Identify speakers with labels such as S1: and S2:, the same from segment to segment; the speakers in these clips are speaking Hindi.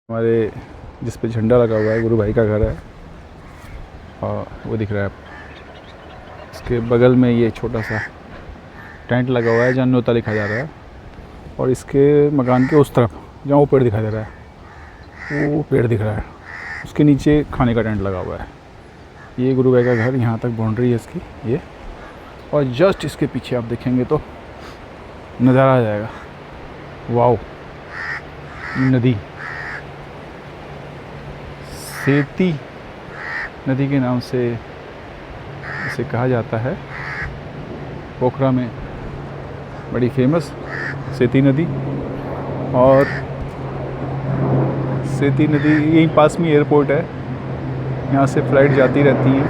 S1: हमारे जिस पे झंडा लगा हुआ है गुरु भाई का घर है और वो दिख रहा है। इसके बगल में ये छोटा सा टेंट लगा हुआ है जहाँ न्योता लिखा जा रहा है और इसके मकान के उस तरफ जहाँ वो पेड़ दिखाई दे रहा है वो पेड़ दिख रहा है, उसके नीचे खाने का टेंट लगा हुआ है। ये गुरु भाई का घर, यहाँ तक बाउंड्री है इसकी ये, और जस्ट इसके पीछे आप देखेंगे तो नज़ारा आ जाएगा। वाओ, नदी सेती नदी के नाम से इसे कहा जाता है। पोखरा में बड़ी फेमस सेती नदी, और सेती नदी यहीं पास में एयरपोर्ट है, यहाँ से फ़्लाइट जाती रहती हैं।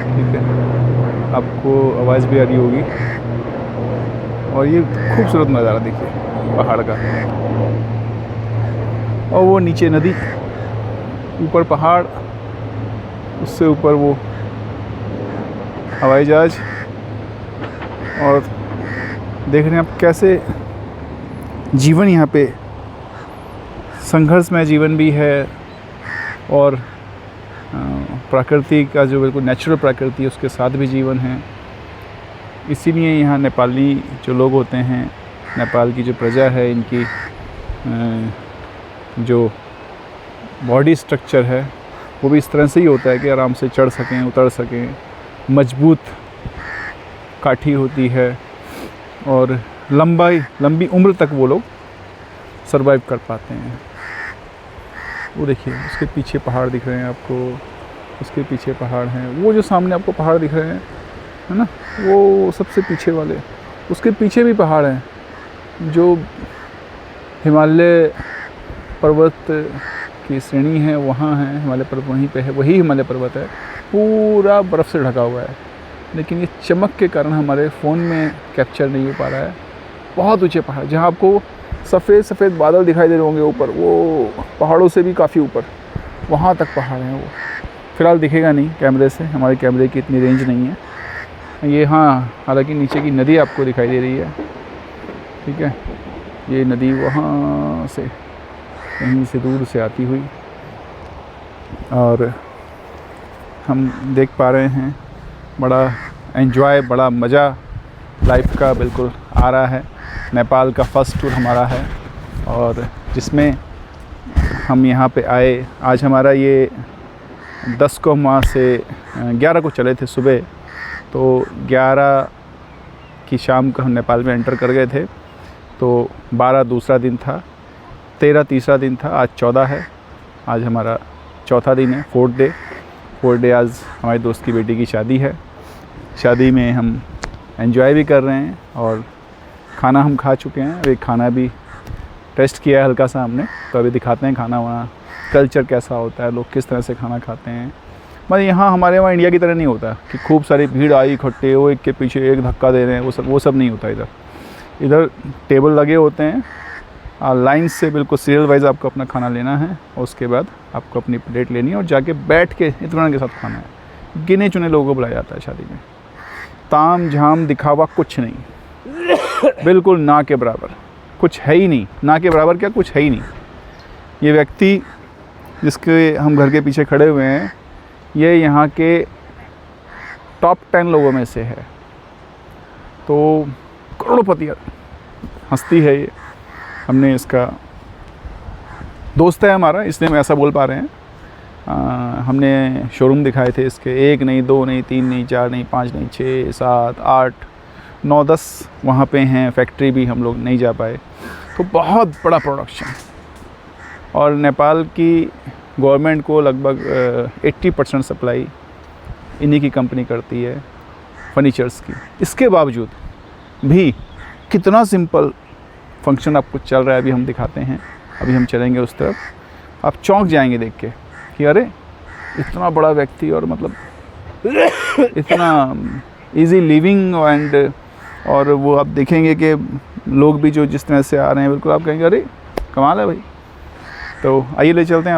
S1: ठीक है, आपको आवाज़ भी आ रही होगी। और ये खूबसूरत नज़ारा देखिए पहाड़ का, और वो नीचे नदी, ऊपर पहाड़, उससे ऊपर वो हवाई जहाज। और देख रहे हैं आप कैसे जीवन यहाँ पे संघर्षमय जीवन भी है, और प्रकृति का जो बिल्कुल नेचुरल प्रकृति है उसके साथ भी जीवन है। इसीलिए यहाँ नेपाली जो लोग होते हैं, नेपाल की जो प्रजा है, इनकी जो बॉडी स्ट्रक्चर है वो भी इस तरह से ही होता है कि आराम से चढ़ सकें, उतर सकें। मजबूत काठी होती है और लंबी उम्र तक वो लोग सरवाइव कर पाते हैं। वो देखिए उसके पीछे पहाड़ दिख रहे हैं आपको, उसके पीछे पहाड़ हैं, वो जो सामने आपको पहाड़ दिख रहे हैं है ना, वो सबसे पीछे वाले, उसके पीछे भी पहाड़ हैं जो हिमालय पर्वत की श्रेणी है, वहाँ है हिमालय पर्वत, वहीं पे है, वही हिमालय पर्वत है, पूरा बर्फ़ से ढका हुआ है। लेकिन ये चमक के कारण हमारे फ़ोन में कैप्चर नहीं हो पा रहा है। बहुत ऊंचे पहाड़, जहाँ आपको सफ़ेद सफ़ेद बादल दिखाई दे रहे होंगे ऊपर, वो पहाड़ों से भी काफ़ी ऊपर, वहाँ तक पहाड़ हैं। वो फ़िलहाल दिखेगा नहीं कैमरे से, हमारे कैमरे की इतनी रेंज नहीं है ये। हाँ, हालांकि नीचे की नदी आपको दिखाई दे रही है। ठीक है, ये नदी वहाँ से कहीं से दूर से आती हुई, और हम देख पा रहे हैं बड़ा एंजॉय, बड़ा मज़ा लाइफ का बिल्कुल आ रहा है। नेपाल का फ़र्स्ट टूर हमारा है, और जिसमें हम यहाँ पे आए। आज हमारा ये 10 को माह से 11 को चले थे सुबह, तो 11 की शाम को हम नेपाल में एंटर कर गए थे। तो 12 दूसरा दिन था, 13 तीसरा दिन था, आज 14 है। आज हमारा चौथा दिन है, फोर्थ डे। आज हमारे दोस्त की बेटी की शादी है। शादी में हम एंजॉय भी कर रहे हैं, और खाना हम खा चुके हैं। अभी खाना भी टेस्ट किया है हल्का सा हमने, तो अभी दिखाते हैं खाना वहाँ कल्चर कैसा होता है, लोग किस तरह से खाना खाते हैं। मतलब यहाँ हमारे वहाँ इंडिया की तरह नहीं होता कि खूब सारी भीड़ आई इकट्ठे, वो एक के पीछे एक धक्का दे रहे हैं, वो सब नहीं होता इधर टेबल लगे होते हैं, लाइन से बिल्कुल सीरियल वाइज आपको अपना खाना लेना है, और उसके बाद आपको अपनी प्लेट लेनी है और जाके बैठ के इत्मीनान के साथ खाना है। गिने चुने लोगों को बुलाया जाता है शादी में। ताम झाम दिखावा कुछ नहीं, बिल्कुल ना के बराबर, कुछ है ही नहीं। ना के बराबर क्या, कुछ है ही नहीं। ये व्यक्ति जिसके हम घर के पीछे खड़े हुए हैं, ये यहाँ के टॉप 10 लोगों में से है। तो करोड़पति हस्ती है ये। हमने इसका दोस्त है हमारा, इसलिए हम ऐसा बोल पा रहे हैं। हमने शोरूम दिखाए थे इसके, 1 नहीं, 2 नहीं, 3 नहीं, 4 नहीं, 5 नहीं, 6, 7, 8, 9, 10 वहाँ पे हैं। फैक्ट्री भी हम लोग नहीं जा पाए। तो बहुत बड़ा प्रोडक्शन, और नेपाल की गवर्नमेंट को लगभग 80% सप्लाई इन्हीं की कंपनी करती है फर्नीचर्स की। इसके बावजूद भी कितना सिंपल फंक्शन आपको चल रहा है, अभी हम दिखाते हैं। अभी हम चलेंगे उस तरफ, आप चौंक जाएंगे देख के कि अरे इतना बड़ा व्यक्ति, और मतलब इतना इजी लिविंग एंड, और वो आप देखेंगे कि लोग भी जो जिस तरह से आ रहे हैं, बिल्कुल आप कहेंगे अरे कमाल है भाई। तो आइए ले चलते हैं आप।